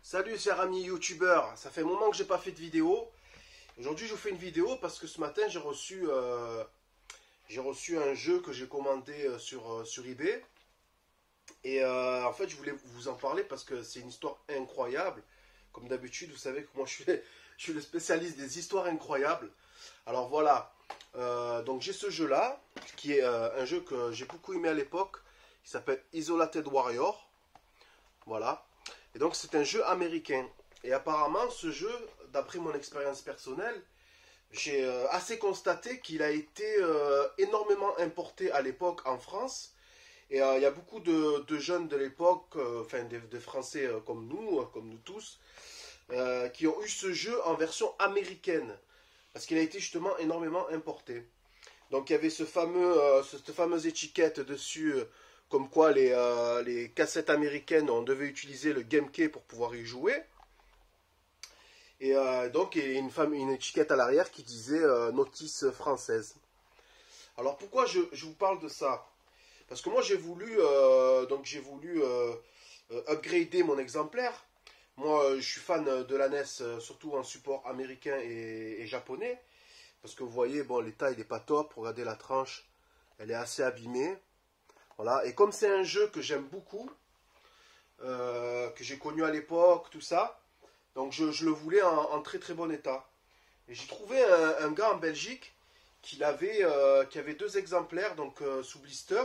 Salut chers amis youtubeurs, ça fait un moment que j'ai pas fait de vidéo. Aujourd'hui je vous fais une vidéo parce que ce matin j'ai reçu un jeu que j'ai commandé sur eBay. Et en fait je voulais vous en parler parce que c'est une histoire incroyable. Comme d'habitude vous savez que moi je suis le spécialiste des histoires incroyables. Alors voilà, donc j'ai ce jeu là qui est un jeu que j'ai beaucoup aimé à l'époque. Qui s'appelle Isolated Warrior. Voilà. Et donc c'est un jeu américain. Et apparemment ce jeu, d'après mon expérience personnelle, j'ai assez constaté qu'il a été énormément importé à l'époque en France. Et il y a beaucoup de jeunes de l'époque, enfin des Français comme nous tous, qui ont eu ce jeu en version américaine. Parce qu'il a été justement énormément importé. Donc il y avait cette fameuse étiquette dessus, comme quoi les cassettes américaines, on devait utiliser le GameKey pour pouvoir y jouer. Et donc il y a une étiquette à l'arrière qui disait notice française. Alors pourquoi je vous parle de ça? Parce que moi j'ai voulu upgrader mon exemplaire. Moi je suis fan de la NES, surtout en support américain et japonais. Parce que vous voyez, bon, l'état il n'est pas top. Regardez la tranche, elle est assez abîmée. Voilà. Et comme c'est un jeu que j'aime beaucoup, que j'ai connu à l'époque, tout ça, donc je le voulais en très très bon état. Et j'ai trouvé un gars en Belgique qui avait deux exemplaires donc sous blister.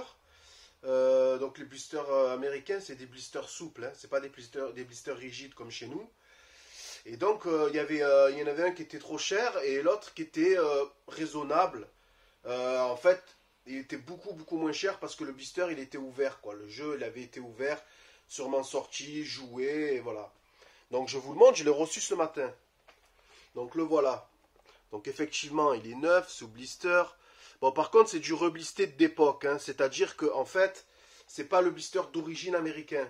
Donc les blisters américains, c'est des blisters souples, hein, c'est pas des blisters rigides comme chez nous. Et donc il y en avait un qui était trop cher et l'autre qui était raisonnable. En fait, il était beaucoup moins cher parce que le blister il était ouvert, quoi. Le jeu il avait été ouvert, sûrement sorti, joué, et voilà. Donc je vous le montre, je l'ai reçu ce matin. Donc le voilà. Donc effectivement il est neuf, sous blister. Bon par contre c'est du reblisté d'époque, hein, c'est-à-dire que en fait c'est pas le blister d'origine américain.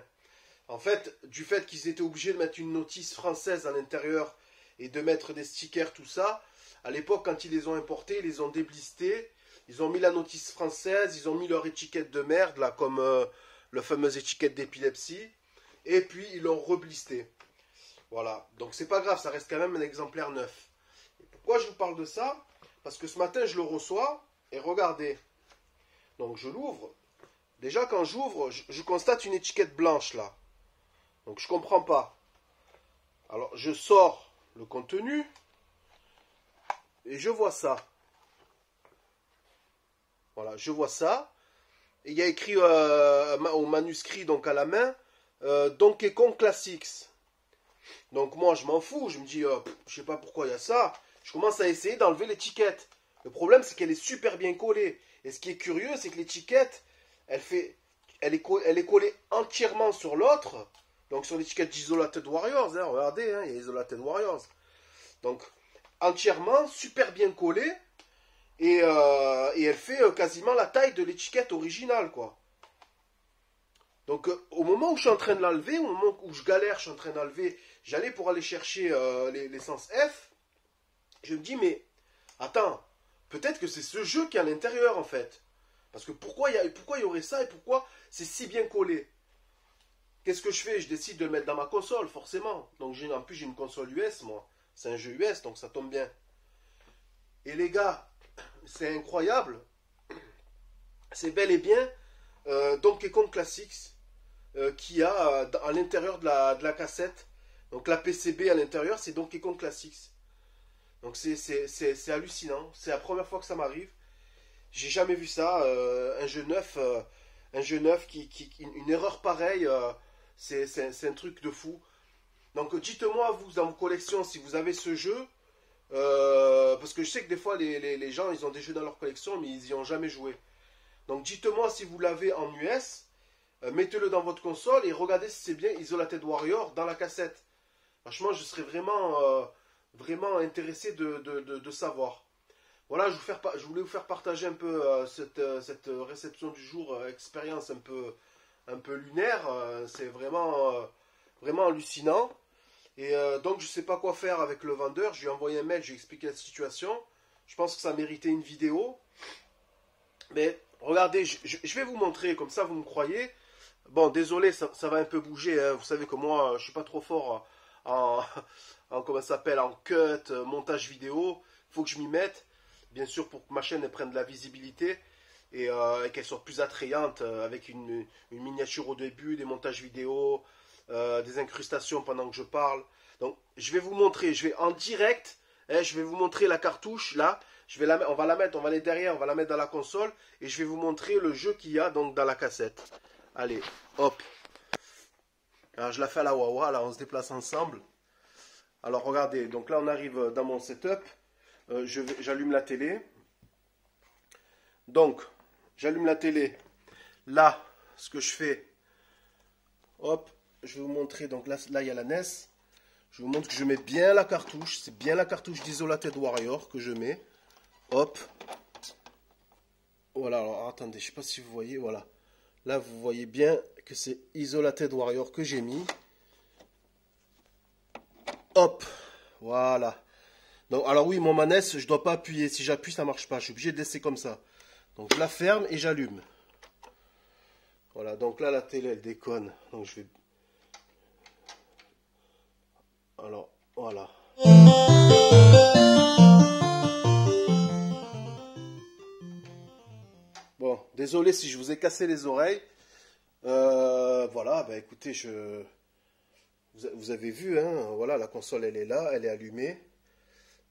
En fait, du fait qu'ils étaient obligés de mettre une notice française à l'intérieur et de mettre des stickers, tout ça, à l'époque, quand ils les ont importés, ils les ont déblistés, ils ont mis la notice française, ils ont mis leur étiquette de merde, là, comme la fameuse étiquette d'épilepsie, et puis ils l'ont reblisté. Voilà, donc c'est pas grave, ça reste quand même un exemplaire neuf. Et pourquoi je vous parle de ça? Parce que ce matin, je le reçois, et regardez. Donc je l'ouvre. Déjà, quand j'ouvre, je constate une étiquette blanche, là. Donc je comprends pas. Alors je sors le contenu et je vois ça. Voilà, je vois ça. Et il y a écrit au manuscrit, donc à la main, Donkey Kong Classics. Donc moi je m'en fous, je me dis, je sais pas pourquoi il y a ça. Je commence à essayer d'enlever l'étiquette. Le problème c'est qu'elle est super bien collée. Et ce qui est curieux, c'est que l'étiquette, elle est collée entièrement sur l'autre. Donc sur l'étiquette d'Isolated Warriors, hein, regardez, hein, il y a Isolated Warriors. Donc entièrement, super bien collée. Et elle fait quasiment la taille de l'étiquette originale, quoi. Donc au moment où je suis en train de l'enlever, au moment où je galère, je suis en train d'enlever, j'allais pour aller chercher l'essence F. Je me dis, mais attends, peut-être que c'est ce jeu qui est à l'intérieur, en fait. Parce que pourquoi il y aurait ça et pourquoi c'est si bien collé? Qu'est-ce que je fais? Je décide de le mettre dans ma console, forcément. Donc en plus j'ai une console US, moi. C'est un jeu US, donc ça tombe bien. Et les gars, c'est incroyable. C'est bel et bien Donkey Kong Classics qui a à l'intérieur de la cassette. Donc la PCB à l'intérieur, c'est Donkey Kong Classics. Donc c'est hallucinant. C'est la première fois que ça m'arrive. J'ai jamais vu ça. Un jeu neuf, une erreur pareille. C'est un truc de fou. Donc dites-moi vous dans vos collections si vous avez ce jeu. Parce que je sais que des fois les gens ils ont des jeux dans leur collection mais ils n'y ont jamais joué. Donc dites-moi si vous l'avez en US. Mettez-le dans votre console et regardez si c'est bien Isolated Warrior dans la cassette. Franchement je serais vraiment intéressé de savoir. Voilà, je voulais vous faire partager un peu cette réception du jour, expérience un peu lunaire. C'est vraiment hallucinant. Et donc je ne sais pas quoi faire avec le vendeur. Je lui ai envoyé un mail, je lui ai expliqué la situation. Je pense que ça méritait une vidéo. Mais regardez, je vais vous montrer, comme ça vous me croyez. Bon, désolé, ça va un peu bouger. Hein. Vous savez que moi, je ne suis pas trop fort en, comment ça s'appelle, en cut, montage vidéo. Il faut que je m'y mette, bien sûr, pour que ma chaîne elle prenne de la visibilité et qu'elle soit plus attrayante avec une miniature au début, des montages vidéo, des incrustations pendant que je parle. Donc, je vais vous montrer, je vais en direct, je vais vous montrer la cartouche là. On va aller derrière, on va la mettre dans la console et je vais vous montrer le jeu qu'il y a donc dans la cassette. Allez, hop. Alors je la fais à la Wawa, là on se déplace ensemble. Alors regardez, donc là on arrive dans mon setup. J'allume la télé. Donc, j'allume la télé. Là, ce que je fais, hop, je vais vous montrer. Donc là il y a la NES. Je vous montre que je mets bien la cartouche. C'est bien la cartouche d'Isolated Warrior que je mets. Hop. Voilà, alors attendez, je ne sais pas si vous voyez, voilà. Là, vous voyez bien que c'est Isolated Warrior que j'ai mis. Hop, voilà. Donc, alors oui, mon manette, je ne dois pas appuyer. Si j'appuie, ça ne marche pas. Je suis obligé de laisser comme ça. Donc, je la ferme et j'allume. Voilà, donc là, la télé, elle déconne. Donc, je vais... Alors, voilà. Bon, désolé si je vous ai cassé les oreilles. Voilà, bah écoutez, vous avez vu, hein, voilà, la console elle est là, elle est allumée.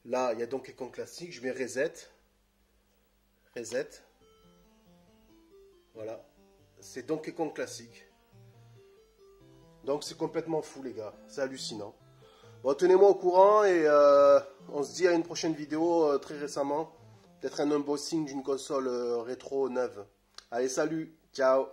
Là, il y a Donkey Kong classique, je mets reset. Reset. Voilà, c'est Donkey Kong classique. Donc c'est complètement fou les gars, c'est hallucinant. Bon, tenez-moi au courant et on se dit à une prochaine vidéo très récemment. Peut-être un unboxing d'une console rétro neuve. Allez, salut, ciao.